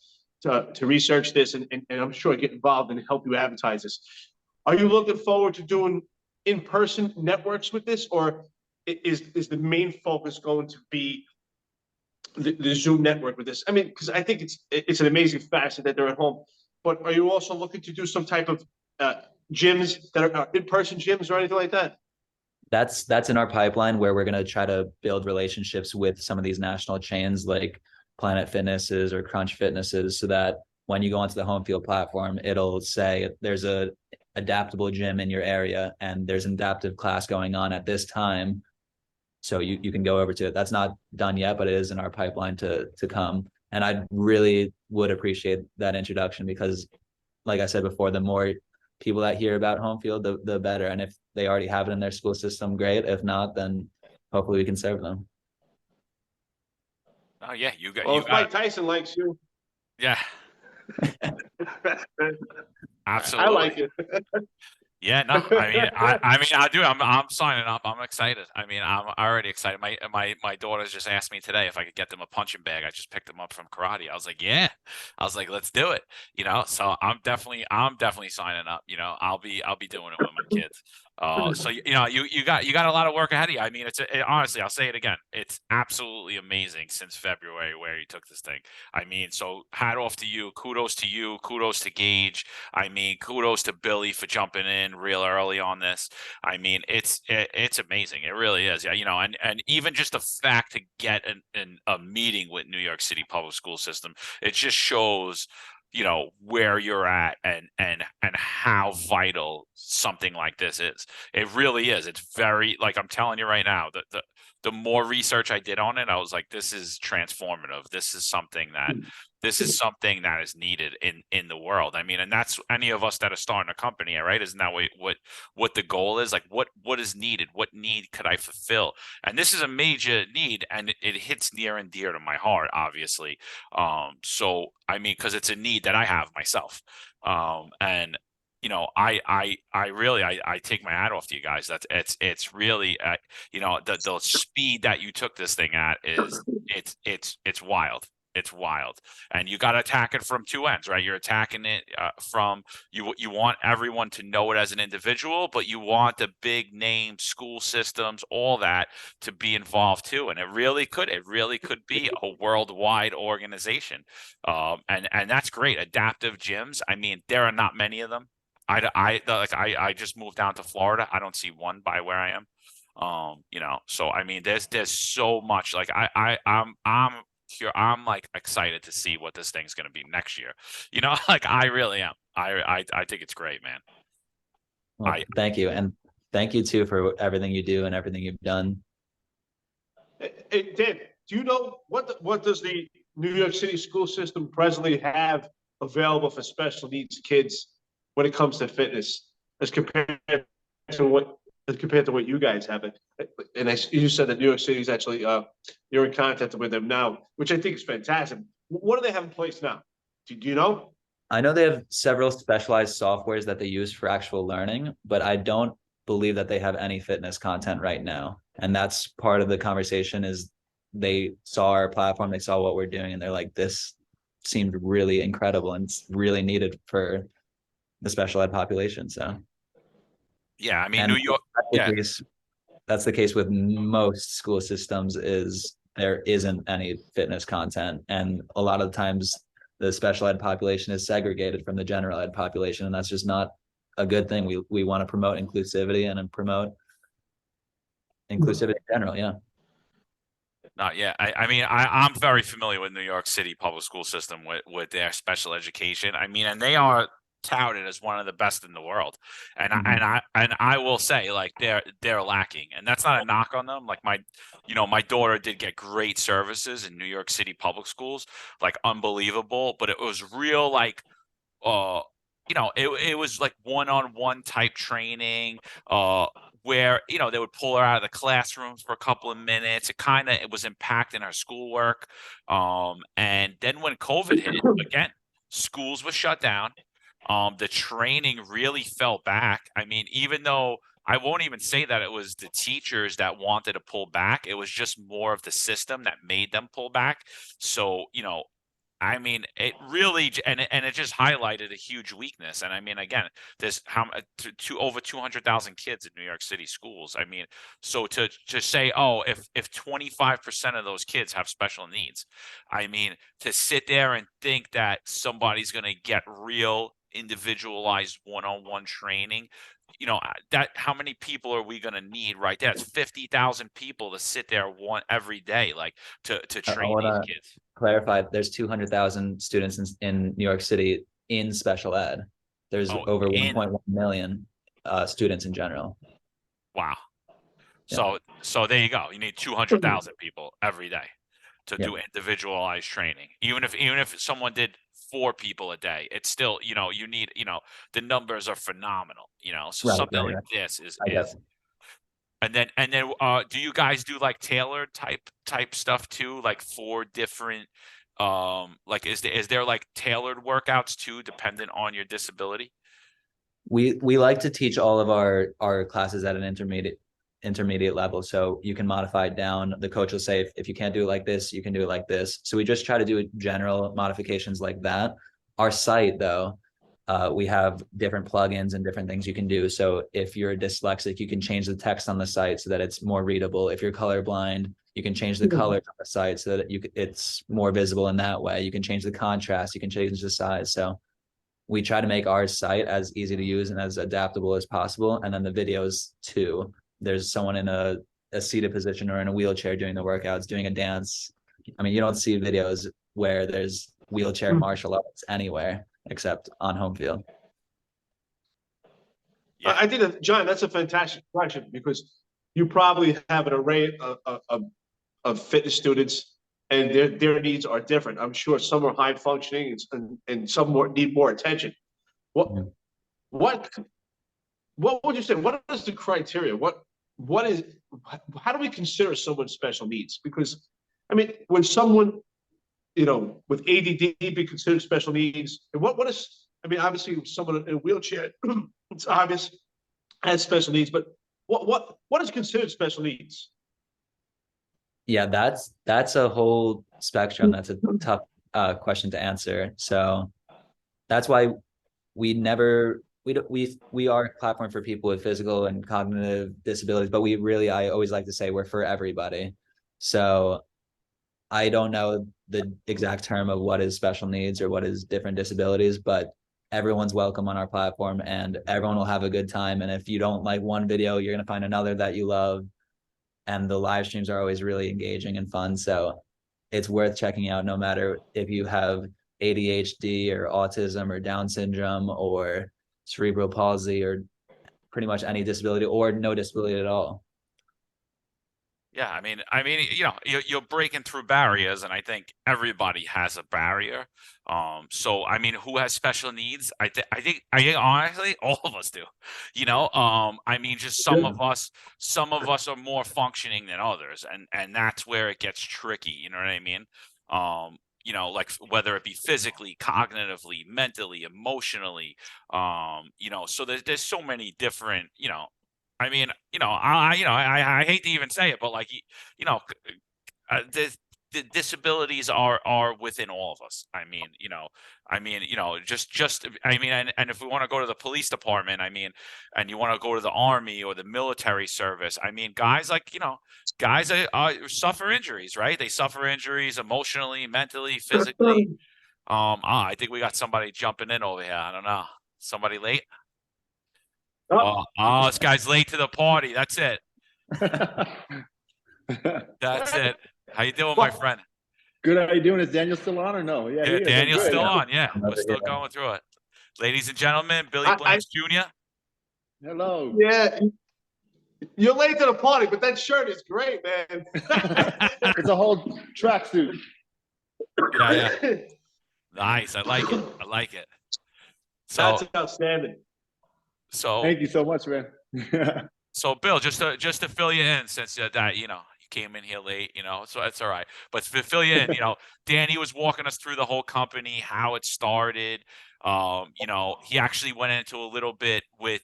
to research this, and I'm sure get involved and help you advertise this. Are you looking forward to doing in-person networks with this, or is the main focus going to be the Zoom network with this? I mean, because I think it's an amazing facet that they're at home, but are you also looking to do some type of gyms that are in-person gyms or anything like that? That's in our pipeline where we're going to try to build relationships with some of these national chains like Planet Fitnesses or Crunch Fitnesses, so that when you go onto the home field platform, it'll say there's a adaptable gym in your area and there's an adaptive class going on at this time. So you can go over to it. That's not done yet, but it is in our pipeline to come. And I really would appreciate that introduction because, like I said before, the more people that hear about HomeField, the better. And if they already have it in their school system, great. If not, then hopefully we can serve them. Oh yeah, Well, you if got Mike Tyson likes you, yeah, I absolutely. like it. Yeah, no, I mean, I do. I'm signing up. I'm excited. I mean, I'm already excited. My daughters just asked me today if I could get them a punching bag. I just picked them up from karate. I was like, yeah. I was like, let's do it. So I'm definitely signing up. I'll be doing it with my kids. So you got a lot of work ahead of you. I mean, honestly, I'll say it again. It's absolutely amazing since February where you took this thing. I mean, so hat off to you. Kudos to you. Kudos to Gage. I mean, kudos to Billy for jumping in real early on this. I mean, it's amazing. It really is. Yeah, and even just the fact to get a meeting with New York City Public School System, it just shows where you're at and how vital something like this is. It really is. It's very, like, I'm telling you right now, the more research I did on it, I was like, this is transformative. This is something that is needed in the world. I mean, and that's any of us that are starting a company, right? Isn't that what the goal is? Like, what is needed? What need could I fulfill? And this is a major need, and it hits near and dear to my heart, obviously. So I mean, because it's a need that I have myself. And I really I take my hat off to you guys. It's really the speed that you took this thing at is it's wild. It's wild, and you got to attack it from two ends, right? You're attacking it from you want everyone to know it as an individual, but you want the big name school systems, all that, to be involved too. And it really could be a worldwide organization, and that's great. Adaptive gyms. I mean, there are not many of them. I just moved down to Florida. I don't see one by where I am. So I mean, there's so much. Like I'm here. I'm like excited to see what this thing's going to be next year. Like I really am. I think it's great, man. Well, thank you. And thank you too for everything you do and everything you've done. Hey, Dan, do you know what does the New York City school system presently have available for special needs kids when it comes to fitness, as compared to what you guys have? And you said that New York City is actually you're in contact with them now, which I think is fantastic. What do they have in place now? Do you know? I know they have several specialized softwares that they use for actual learning, but I don't believe that they have any fitness content right now. And that's part of the conversation is they saw our platform, they saw what we're doing, and they're like, this seemed really incredible and it's really needed for the special ed population. So Yeah, I mean, and New York. Yeah, that's the case with most school systems is there isn't any fitness content. And a lot of times the special ed population is segregated from the general ed population. And that's just not a good thing. We want to promote inclusivity and promote inclusivity in general. Yeah. Not yet. I mean, I'm very familiar with New York City public school system with their special education. I mean, and they are touted as one of the best in the world. And I will say, like, they're lacking, and that's not a knock on them. Like my daughter did get great services in New York City public schools, like unbelievable. But it was real, like, uh, it was like one-on-one type training, where they would pull her out of the classrooms for a couple of minutes. It was impacting her schoolwork. And then when COVID hit again, schools were shut down. The training really fell back. I mean, even though I won't even say that it was the teachers that wanted to pull back, it was just more of the system that made them pull back. So, I mean, it really, and it just highlighted a huge weakness. And I mean, again, there's to over 200,000 kids in New York City schools. I mean, so to say, oh, if 25% of those kids have special needs, I mean, to sit there and think that somebody's going to get real individualized one-on-one training, that how many people are we going to need right there? It's 50,000 people to sit there every day, like to train these kids. Clarify, there's 200,000 students in New York City in special ed. There's over 1.1 million students in general. Wow. Yeah. So there you go. You need 200,000 people every day. to Yeah. do individualized training. Even if someone did 4 people a day, it's still, you need, the numbers are phenomenal, so Right, something right, like right. this is I is guess. and then do you guys do like tailored type stuff too, like for different like is there like tailored workouts too, dependent on your disability? We like to teach all of our classes at an intermediate level, so you can modify it down. The coach will say, if you can't do it like this, you can do it like this. So we just try to do general modifications like that. Our site, though, we have different plugins and different things you can do. So if you're dyslexic, you can change the text on the site so that it's more readable. If you're colorblind, you can change the colors on the site so that it's more visible in that way. You can change the contrast, you can change the size. So we try to make our site as easy to use and as adaptable as possible. And then the videos too. There's someone in a seated position or in a wheelchair doing the workouts, doing a dance. I mean, you don't see videos where there's wheelchair martial arts anywhere except on home field. Yeah. I think that, John, that's a fantastic question, because you probably have an array of fitness students, and their needs are different. I'm sure some are high functioning, and some need more attention. What Mhm. what what would you say? What is the criteria? What is how do we consider someone special needs? Because I mean, when someone with ADD be considered special needs, and what is, I mean, obviously someone in a wheelchair, it's obvious, has special needs, but what is considered special needs? Yeah, that's a whole spectrum. That's a tough question to answer. So that's why we never we are a platform for people with physical and cognitive disabilities, but I always like to say we're for everybody. So I don't know the exact term of what is special needs or what is different disabilities, but everyone's welcome on our platform and everyone will have a good time. And if you don't like one video, you're going to find another that you love. And the live streams are always really engaging and fun. So it's worth checking out no matter if you have ADHD or autism or Down syndrome or cerebral palsy or pretty much any disability or no disability at all. Yeah, I mean, you're breaking through barriers, and I think everybody has a barrier. So I mean, who has special needs? I think honestly, all of us do. I mean, just some of us are more functioning than others, and that's where it gets tricky. You know what I mean? Like whether it be physically, cognitively, mentally, emotionally. So there's so many different. I mean, I hate to even say it, but like, you know, the disabilities are within all of us. I mean, and if we want to go to the police department, I mean, and you want to go to the army or the military service, I mean, guys suffer injuries, right? They suffer injuries emotionally, mentally, physically. I think we got somebody jumping in over here. I don't know. Somebody late? Oh, Oh, this guy's late to the party. That's it. That's it. How you doing, my friend? Good. How you doing? Is Daniel still on or no? Yeah, he Yeah, is. I'm Daniel's good. still on. Yeah, we're Yeah. still going through it. Ladies and gentlemen, Billy I Blanks Jr. Hello. yeah, you're late to the party, but that shirt is great, man. It's a whole tracksuit. Yeah. Nice. I like it. I like it. So, That's outstanding. so, Thank you so much, man. so, Bill, just to fill you in, since that you came in here late, so that's all right. But to fill you in, Danny was walking us through the whole company, how it started. He actually went into a little bit with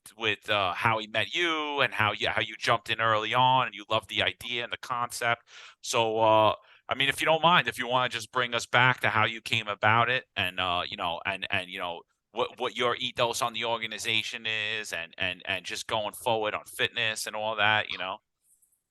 how he met you and how you jumped in early on and you loved the idea and the concept. So, I mean, if you don't mind, if you want to just bring us back to how you came about it, and what your ethos on the organization is, and just going forward on fitness and all that.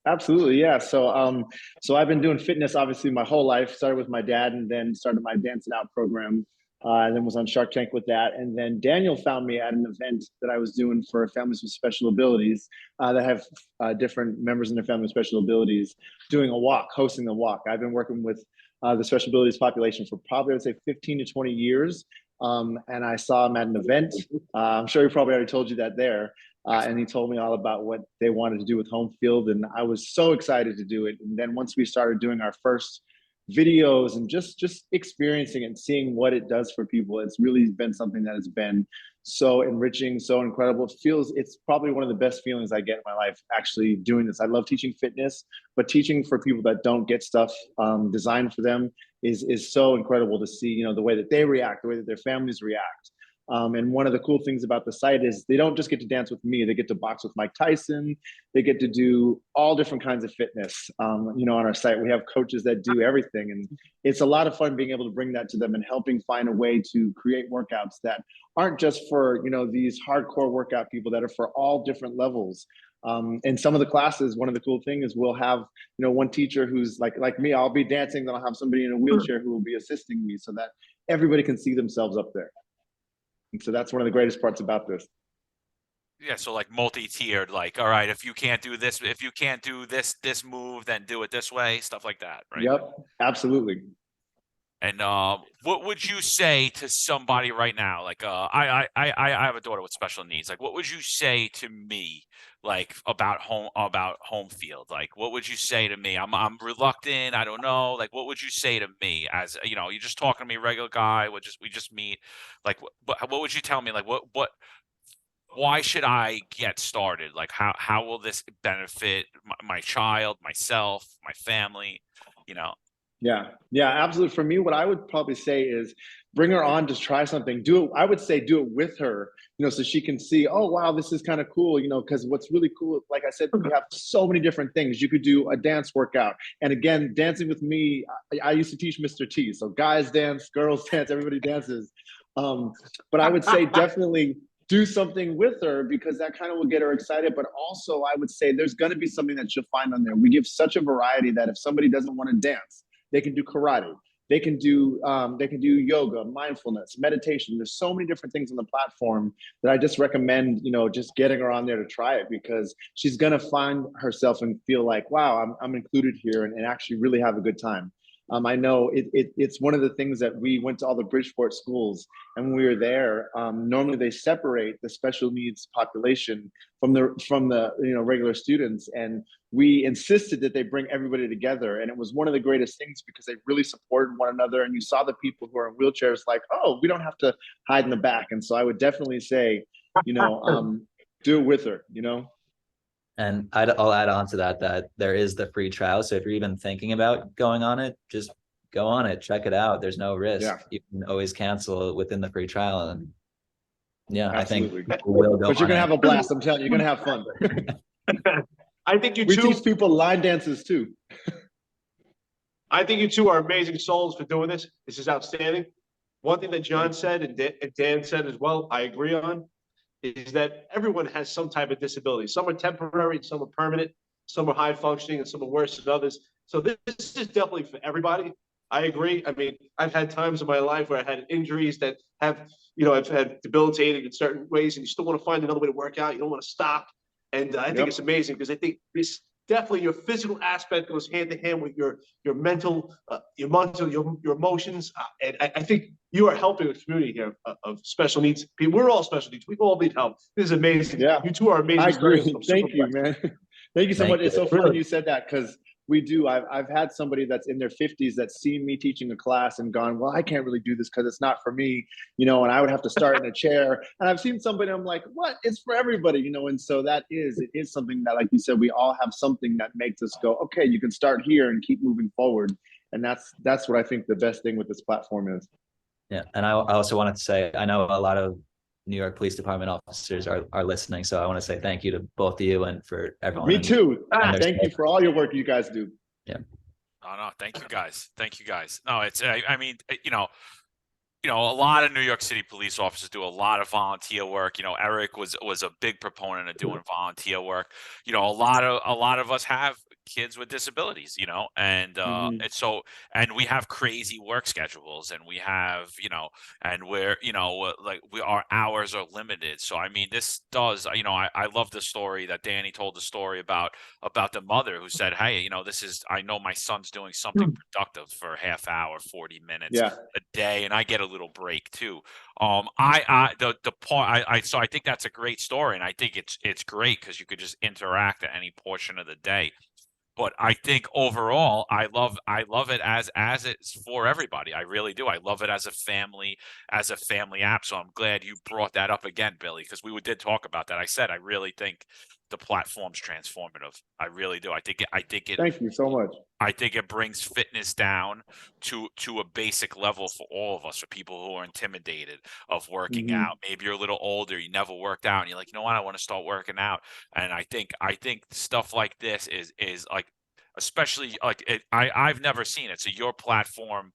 Absolutely, yeah. So I've been doing fitness obviously my whole life. Started with my dad, and then started my Dancing Out program, and then was on Shark Tank with that. And then Daniel found me at an event that I was doing for families with special abilities that have different members in their family with special abilities, doing a walk, hosting a walk. I've been working with the special abilities population for probably, I would say, 15 to 20 years. And I saw him at an event. I'm sure he probably already told you that there. And he told me all about what they wanted to do with HomeField, and I was so excited to do it. And then once we started doing our first videos and just experiencing and seeing what it does for people. It's really been something that has been so enriching, so incredible. It's probably one of the best feelings I get in my life actually doing this. I love teaching fitness, but teaching for people that don't get stuff designed for them is so incredible to see, you know, the way that they react, the way that their families react. And one of the cool things about the site is they don't just get to dance with me, they get to box with Mike Tyson. They get to do all different kinds of fitness. You know, on our site, we have coaches that do everything. And it's a lot of fun being able to bring that to them and helping find a way to create workouts that aren't just for, you know, these hardcore workout people, that are for all different levels. And some of the classes, one of the cool things is we'll have, you know, one teacher who's like me, I'll be dancing, then I'll have somebody in a wheelchair who will be assisting me so that everybody can see themselves up there. And so that's one of the greatest parts about this. Yeah, so like multi-tiered, like, all right, if you can't do this move, then do it this way, stuff like that, right? Yep, absolutely. And what would you say to somebody right now? Like, I have a daughter with special needs. Like, what would you say to me, like about home field? Like, what would you say to me? I'm reluctant. I don't know. Like, what would you say to me as, you know, you're just talking to me, regular guy. We just meet. Like, what would you tell me? Like, why should I get started? Like, how will this benefit my child, myself, my family? You know. Yeah, absolutely. For me, what I would probably say is bring her on to try something. Do it. I would say do it with her, you know, so she can see, oh, wow, this is kind of cool, you know, because what's really cool, like I said, we have so many different things. You could do a dance workout. And again, dancing with me, I used to teach Mr. T. So guys dance, girls dance, everybody dances. But I would say definitely do something with her because that kind of will get her excited. But also I would say there's going to be something that she'll find on there. We give such a variety that if somebody doesn't want to dance, they can do karate. They can do yoga, mindfulness, meditation. There's so many different things on the platform that I just recommend, you know, just getting her on there to try it because she's gonna find herself and feel like, wow, I'm included here and actually really have a good time. I know it's one of the things that we went to all the Bridgeport schools, and when we were there, normally they separate the special needs population from the you know regular students, and we insisted that they bring everybody together, and it was one of the greatest things because they really supported one another, and you saw the people who are in wheelchairs like, oh, we don't have to hide in the back, and so I would definitely say, you know, do it with her, you know. And I'll add on to that there is the free trial. So if you're even thinking about going on it, just go on it, check it out. There's no risk. Yeah. You can always cancel within the free trial. And yeah, Absolutely. I think we'll go. But you're gonna have a blast. I'm telling you, you're gonna have fun. I think we teach people line dances too. I think you two are amazing souls for doing this. This is outstanding. One thing that John said and Dan said as well, I agree on, is that everyone has some type of disability. Some are temporary, some are permanent, some are high functioning, and some are worse than others. So this is definitely for everybody. I agree. I mean, I've had times in my life where I had injuries that have, you know, I've had debilitating in certain ways, and you still want to find another way to work out. You don't want to stop. And I think it's amazing because I think this definitely your physical aspect goes hand in hand with your mental, your emotions. And I think you are helping a community here of special needs people. We're all special needs. We all need help. This is amazing. Yeah, you two are amazing. I agree. Thank you, man. Thank you so much. It's so funny you said that because we do. I've had somebody that's in their 50s that's seen me teaching a class and gone, well, I can't really do this because it's not for me, you know, and I would have to start in a chair. And I've seen somebody, I'm like, what? It's for everybody, you know, and so it is something that, like you said, we all have something that makes us go, okay, you can start here and keep moving forward. And that's what I think the best thing with this platform is. Yeah. And I also wanted to say, I know a lot of New York Police Department officers are listening. So I want to say thank you to both of you and for everyone. Me too. Thank you for all your work you guys do. Yeah. Oh, no, thank you guys. Thank you guys. No, it's, I mean, you know, a lot of New York City police officers do a lot of volunteer work. You know, Eric was a big proponent of doing volunteer work. You know, a lot of us have kids with disabilities, you know, and and so, and we have crazy work schedules, and we have, you know, and we're, you know, like our hours are limited. So I mean, this does, you know, I love the story that Danny told, the story about the mother who said, hey, you know, I know my son's doing something productive for a half hour, 40 minutes a day, and I get a little break too. So I think that's a great story, and I think it's great because you could just interact at any portion of the day. But I think overall, I love it as it's for everybody. I really do. I love it as a family app. So I'm glad you brought that up again, Billy, because we did talk about that. I said I really think the platform's transformative. I really do. Thank you so much. I think it brings fitness down to a basic level for all of us, for people who are intimidated of working Mhm. out. Maybe you're a little older, you never worked out, and you're like, you know what, I want to start working out. And I think stuff like this is like, especially like I've never seen it. So your platform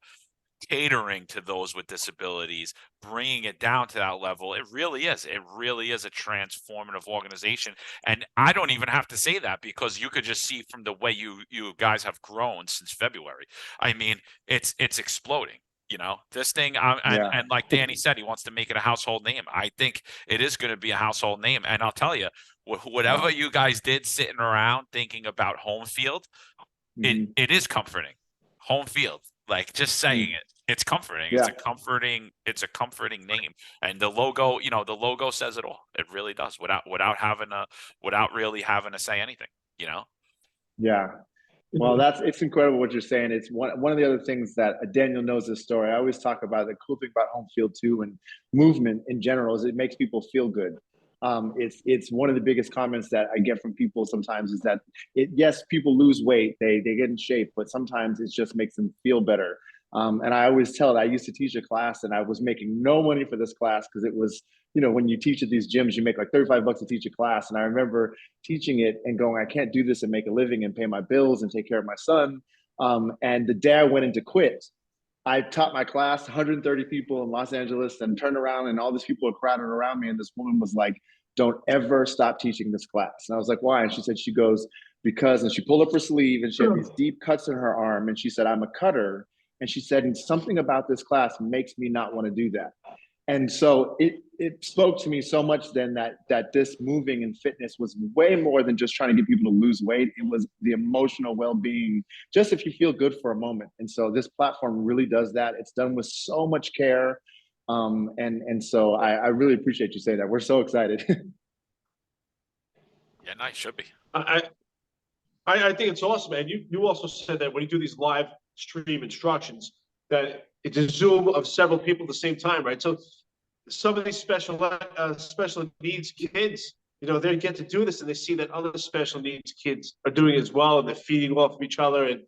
catering to those with disabilities, bringing it down to that level. It really is. It really is a transformative organization. And I don't even have to say that, because you could just see from the way you guys have grown since February. I mean, it's exploding. This thing, Yeah. and like Danny said, he wants to make it a household name. I think it is going to be a household name. And I'll tell you, whatever Wow. you guys did sitting around thinking about home field, it Mhm. it is comforting. Home field, like just saying Mm. it's comforting. Yeah. It's a comforting name. And the logo says it all. It really does, without really having to say anything. Yeah. Well, it's incredible what you're saying. It's one of the other things that Daniel knows this story. I always talk about the cool thing about home field too, and movement in general, is it makes people feel good. It's one of the biggest comments that I get from people sometimes, is that yes, people lose weight, they get in shape, but sometimes it just makes them feel better. And I always tell it. I used to teach a class, and I was making no money for this class, because it was, when you teach at these gyms, you make like $35 to teach a class. And I remember teaching it and going, I can't do this and make a living and pay my bills and take care of my son. And the day I went in to quit, I taught my class, 130 people in Los Angeles, and turned around and all these people are crowding around me. And this woman was like, don't ever stop teaching this class. And I was like, why? And she said, she goes, because, and she pulled up her sleeve and she had these deep cuts in her arm. And she said, I'm a cutter. And she said, and something about this class makes me not want to do that. And so it spoke to me so much then, that this moving and fitness was way more than just trying to get people to lose weight. It was the emotional well-being, just if you feel good for a moment. And so this platform really does that. It's done with so much care. And so I really appreciate you saying that. We're so excited. Yeah, nice, should be. I, I think it's awesome, man. You also said that when you do these live stream instructions, that it's a Zoom of several people at the same time, right? So some of these special needs kids, they get to do this, and they see that other special needs kids are doing it as well, and they're feeding off of each other, and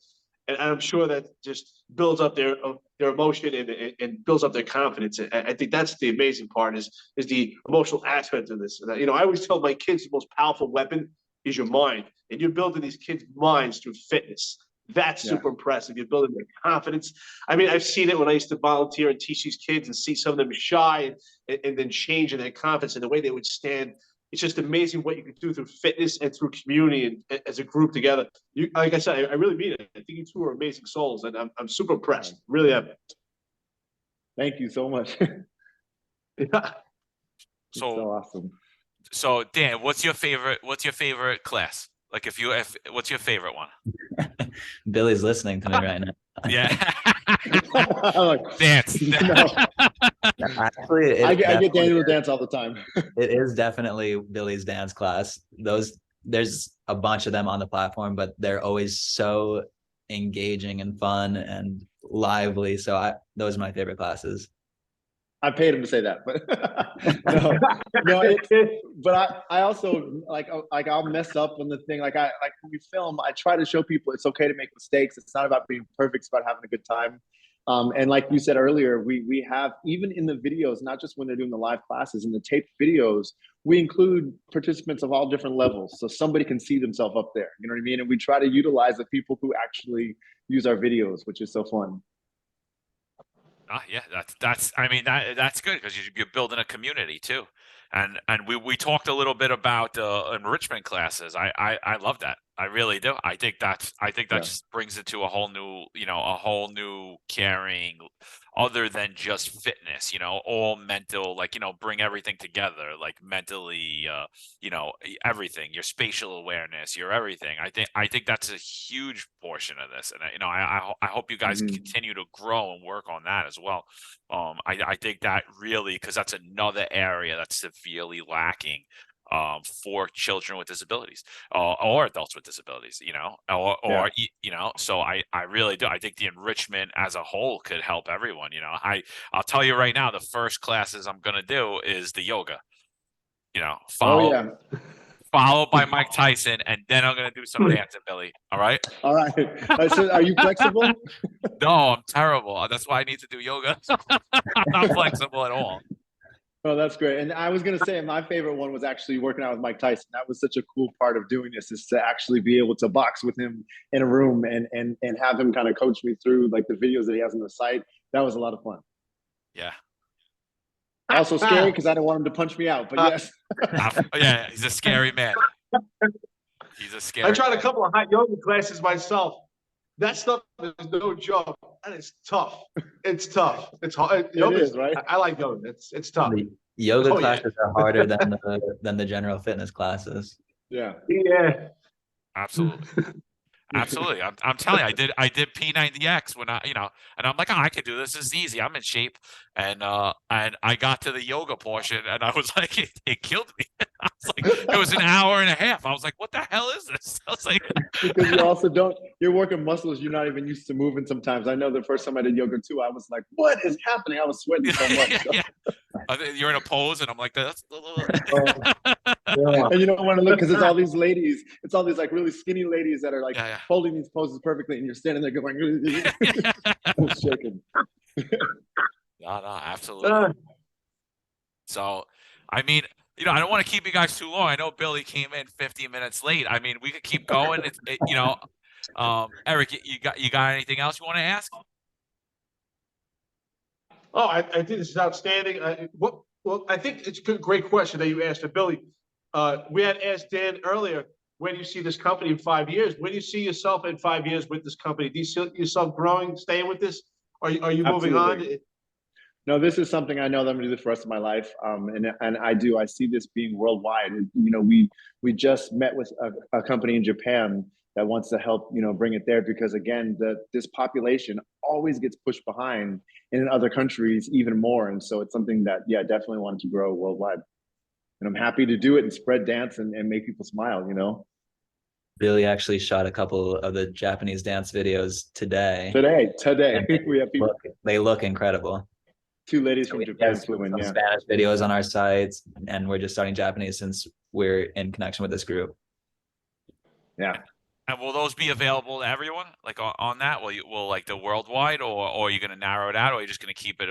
I'm sure that just builds up their emotion, and builds up their confidence. I think that's the amazing part, is the emotional aspect of this. And, I always tell my kids the most powerful weapon is your mind, and you're building these kids' minds through fitness. That's Yeah. super impressive. You're building their confidence. I mean, I've seen it when I used to volunteer and teach these kids, and see some of them shy, and then change in their confidence and the way they would stand. It's just amazing what you can do through fitness and through community, and as a group together. Like I said, I really mean it. I think you two are amazing souls, and I'm super impressed. Really am. Thank you so much. Yeah. It's so So awesome. so Dan, what's your favorite class? Like, what's your favorite one? Billy's listening to me right now. Yeah. I'm like, Dance. no, Actually, I it get definitely Daniel to dance all the time. it is definitely Billy's dance class. There's a bunch of them on the platform, but they're always so engaging and fun and lively. So those are my favorite classes. I paid him to say that, but no, no. But I also like I'll mess up on the thing. Like when we film, I try to show people it's okay to make mistakes. It's not about being perfect. It's about having a good time. And like you said earlier, we have, even in the videos, not just when they're doing the live classes, in the taped videos, we include participants of all different levels, so somebody can see themselves up there. You know what I mean? And we try to utilize the people who actually use our videos, which is so fun. Yeah, that's I mean, that's good, because you're building a community too. And we talked a little bit about enrichment classes. I love that. I really do. I think that Yeah. just brings it to a whole new caring, other than just fitness, all mental, like, bring everything together, like mentally, everything, your spatial awareness, your everything. I think that's a huge portion of this. And I hope you guys Mhm. continue to grow and work on that as well. I think that really, because that's another area that's severely lacking, for children with disabilities, or adults with disabilities, so I really do. I think the enrichment as a whole could help everyone. I'll tell you right now, the first classes I'm going to do is the yoga, Oh yeah. followed by Mike Tyson, and then I'm going to do some dancing, Billy. All right. All right. So are you flexible? No, I'm terrible. That's why I need to do yoga. I'm not flexible at all. Oh, that's great. And I was going to say my favorite one was actually working out with Mike Tyson. That was such a cool part of doing this, is to actually be able to box with him in a room and have him kind of coach me through like the videos that he has on the site. That was a lot of fun. Yeah. Also scary because I didn't want him to punch me out, but yes. Yeah, he's a scary man. He's a scary I tried a couple of hot yoga classes myself. That stuff is no joke. And it's tough. It's tough. It's hard. It is, right? I like yoga. It's tough. The yoga classes are harder than the general fitness classes. Yeah. Yeah. Absolutely. Absolutely. I'm telling you, I did P90X when and I'm like, oh, I can do this. This is easy. I'm in shape. And I got to the yoga portion and I was like, it killed me. I was like, it was an hour and a half. I was like, what the hell is this? I was like, because you also you're working muscles you're not even used to moving sometimes. I know the first time I did yoga too, I was like, what is happening? I was sweating so much. Yeah. You're in a pose and I'm like, that's and you don't want to look because it's all these ladies, it's all these like really skinny ladies that are like holding these poses perfectly, and you're standing there going I'm shaking. No, absolutely. So I mean, I don't want to keep you guys too long. I know Billy came in 50 minutes late. I mean, we could keep going. Eric, you got anything else you want to ask? Oh, I think this is outstanding. Well, I think it's a great question that you asked for Billy. We had asked Dan earlier, where do you see this company in 5 years? Where do you see yourself in 5 years with this company? Do you see yourself growing, staying with this? Are you moving on? No, this is something I know that I'm going to do for the rest of my life, and I see this being worldwide. We just met with a company in Japan that wants to help bring it there, because again, this population always gets pushed behind in other countries even more, and so it's something that definitely wanted to grow worldwide. And I'm happy to do it and spread dance and make people smile. Billy actually shot a couple of the Japanese dance videos today. Today, we have people. They look incredible. 2 ladies from Japan flew in. Yeah, Spanish videos on our sites, and we're just starting Japanese since we're in connection with this group. Yeah. And will those be available to everyone, like on that? Will like the worldwide, or are you going to narrow it out, or are you just going to keep it?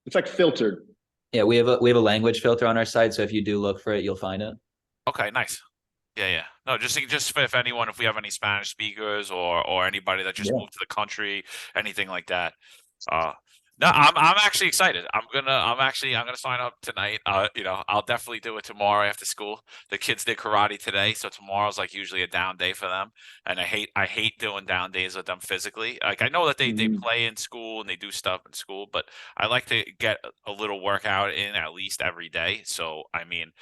It's like filtered. Yeah, we have a language filter on our site, so if you do look for it, you'll find it. Okay, nice. Yeah. No, just if anyone, if we have any Spanish speakers or anybody that just moved to the country, anything like that. No, I'm actually excited. I'm gonna sign up tonight. I'll definitely do it tomorrow after school. The kids did karate today, so tomorrow's like usually a down day for them. And I hate doing down days with them physically. Like I know that they play in school and they do stuff in school, but I like to get a little workout in at least every day. So I mean,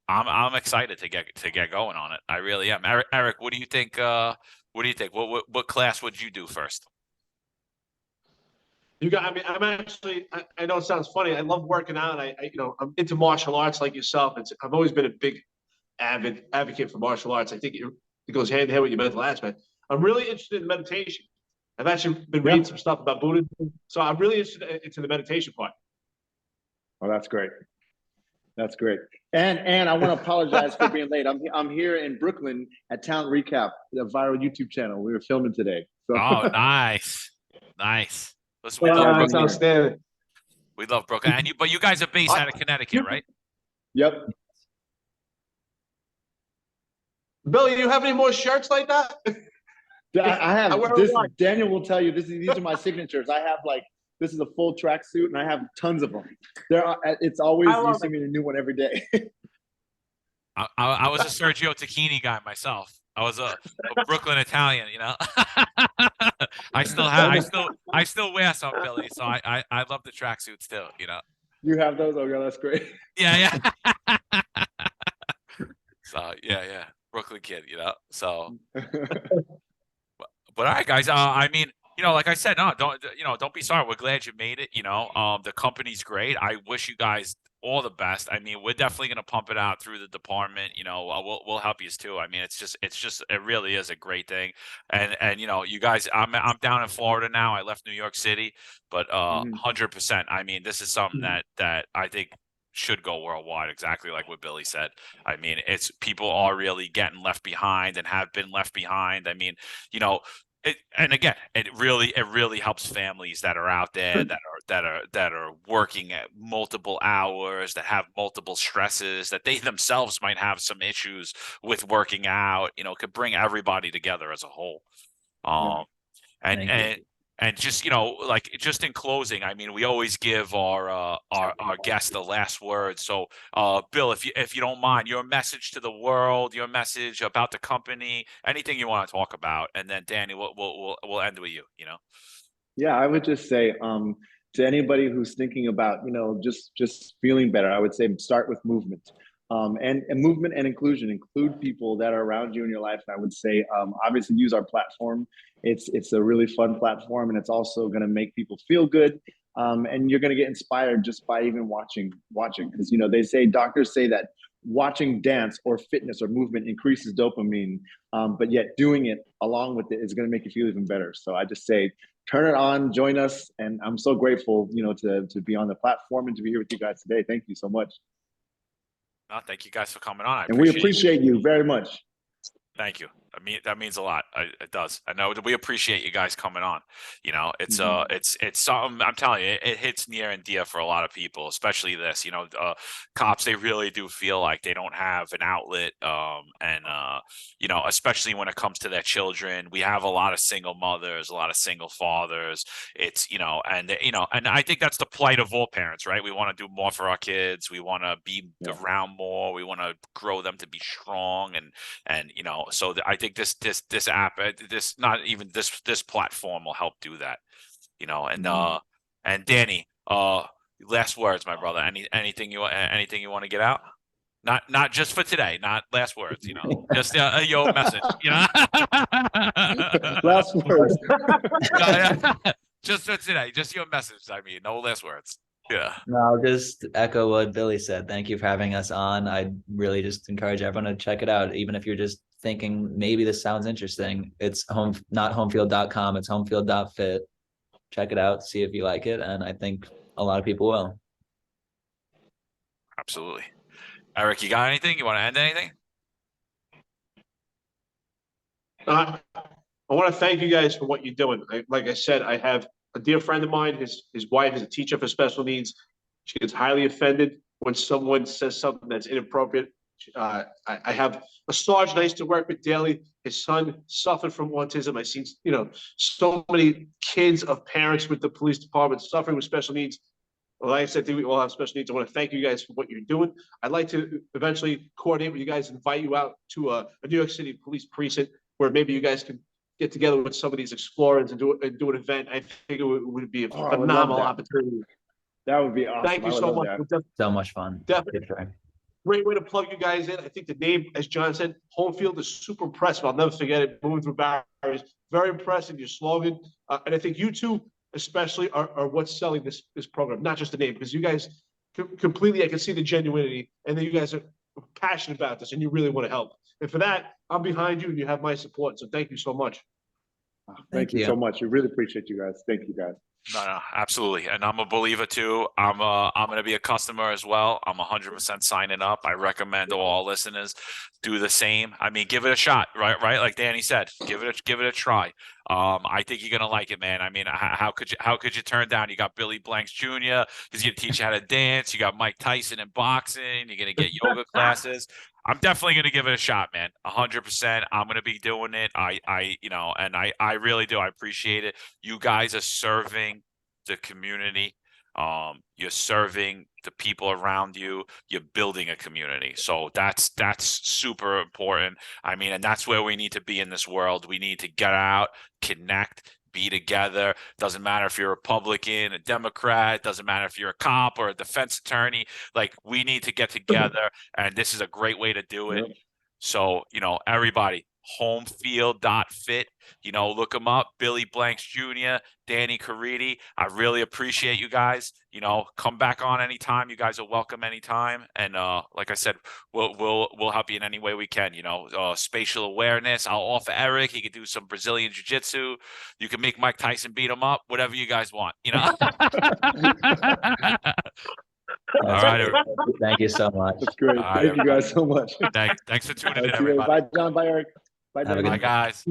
I'm excited to get going on it. I really am. Eric, what do you think? What class would you do first? I'm actually, I know it sounds funny. I love working out. I'm into martial arts like yourself. I've always been a big advocate for martial arts. I think it goes hand in hand with your mental aspect. I'm really interested in meditation. I've actually been reading some stuff about Buddhism. So I'm really interested into the meditation part. Oh, that's great. That's great. And I want to apologize for being late. I'm here in Brooklyn at Talent Recap, the viral YouTube channel. We were filming today. So. Oh, nice. We love Brooklyn. We love Brooklyn. But you guys are based out of Connecticut, right? Yep. Billy, do you have any more shirts like that? I have this. Daniel will tell you these are my signatures. I have this is a full tracksuit, and I have tons of them. It's always you see me a new one every day. I was a Sergio Tacchini guy myself. I was a Brooklyn Italian, I still wear some, Billy. So I love the tracksuits too, You have those? Oh, yeah, that's great. Yeah. So yeah, Brooklyn kid, So, but all right, guys. I mean, like I said, no, don't be sorry. We're glad you made it. The company's great. I wish you guys all the best. I mean, we're definitely going to pump it out through the department. You know, we'll help you too. I mean, it really is a great thing. And you know, you guys, I'm down in Florida now. I left New York City, but 100%. I mean, this is something that I think should go worldwide, exactly like what Billy said. I mean, it's people are really getting left behind and have been left behind. I mean, you know, and again, it really helps families that are out there that are working at multiple hours, that have multiple stresses, that they themselves might have some issues with working out. You know, could bring everybody together as a whole. Yeah. Um, and Thank you. and just, you know, like, just in closing, I mean, we always give our guests the last word. So, Bill, if you don't mind, your message to the world, your message about the company, anything you want to talk about, and then Danny, we'll end with you. You know. Yeah, I would just say to anybody who's thinking about, just feeling better, I would say start with movement. And movement and inclusion, include people that are around you in your life. And I would say, obviously, use our platform. It's a really fun platform, and it's also going to make people feel good. And you're going to get inspired just by even watching, because doctors say that watching dance or fitness or movement increases dopamine, but yet doing it along with it is going to make you feel even better. So I just say, turn it on, join us, and I'm so grateful, to be on the platform and to be here with you guys today. Thank you so much. No, thank you guys for coming on. I And we appreciate it. appreciate you very much. Thank you. I mean, that means a lot. It does. I know that we appreciate you guys coming on. You know, it's something, I'm telling you, it hits near and dear for a lot of people, especially this. You know, cops, they really do feel like they don't have an outlet. You know, especially when it comes to their children. We have a lot of single mothers, a lot of single fathers. It's, you know, and I think that's the plight of all parents, right? We want to do more for our kids. We want to be around more. We want to grow them to be strong, and you know, so I think this app, this, not even this platform, will help do that. You know, and Danny, last words, my brother. Anything you want to get out? Not just for today, not last words. You know, just your message. You know, Last words. just for today, just your message. I mean, no last words. Yeah. No, I'll just echo what Billy said. Thank you for having us on. I really just encourage everyone to check it out, even if you're just thinking maybe this sounds interesting. It's not homefield.com, it's HomeField.Fit. Check it out, see if you like it, and I think a lot of people will. Absolutely. Eric, you got anything? You want to end anything? I want to thank you guys for what you're doing. Like I said, I have a dear friend of mine. His wife is a teacher for special needs. She gets highly offended when someone says something that's inappropriate. I have a sergeant I used to work with daily. His son suffered from autism. I've seen, so many kids of parents with the police department suffering with special needs. Well, like I said, we all have special needs. I want to thank you guys for what you're doing. I'd like to eventually coordinate with you guys, invite you out to a New York City police precinct where maybe you guys can get together with some of these explorers and do an event. I think it would be a phenomenal opportunity. That would be awesome. Thank you so much. So much fun. Definitely. Great way to plug you guys in. I think the name, as John said, HomeField, is super impressive. I'll never forget it. Moving through barriers, very impressive. Your slogan, and I think you two especially are what's selling this program, not just the name, because you guys completely, I can see the genuinity, and then you guys are passionate about this, and you really want to help. And for that, I'm behind you, and you have my support. So thank you so much. Thank you so much. We really appreciate you guys. Thank you, guys. No, absolutely. And I'm a believer too. I'm going to be a customer as well. I'm 100% signing up. I recommend all listeners do the same. I mean, give it a shot, right? Like Danny said, give it a try. I think you're gonna like it, man. I mean, how could you turn down? You got Billy Blanks Jr. He's gonna teach you how to dance. You got Mike Tyson in boxing. You're gonna get yoga classes. I'm definitely gonna give it a shot, man. 100%. I'm gonna be doing it. I really do. I appreciate it. You guys are serving the community. You're serving the people around you. You're building a community. So that's super important. I mean, and that's where we need to be in this world. We need to get out, connect, be together. Doesn't matter if you're a Republican, a Democrat, doesn't matter if you're a cop or a defense attorney. Like, we need to get together, and this is a great way to do it. So, everybody, HomeField.Fit. You know, look them up. Billy Blanks Jr., Danny Caridi. I really appreciate you guys. You know, come back on anytime. You guys are welcome anytime. And like I said, we'll help you in any way we can. You know, spatial awareness. I'll offer Eric. He could do some Brazilian jiu-jitsu. You can make Mike Tyson beat him up. Whatever you guys want. You know. All right. Thank you so much. That's great. All right, Thank you guys so much. Thanks for tuning in, See you. everybody. Bye, John. Bye, Eric. Bye, Have a Danny. good Bye, guys.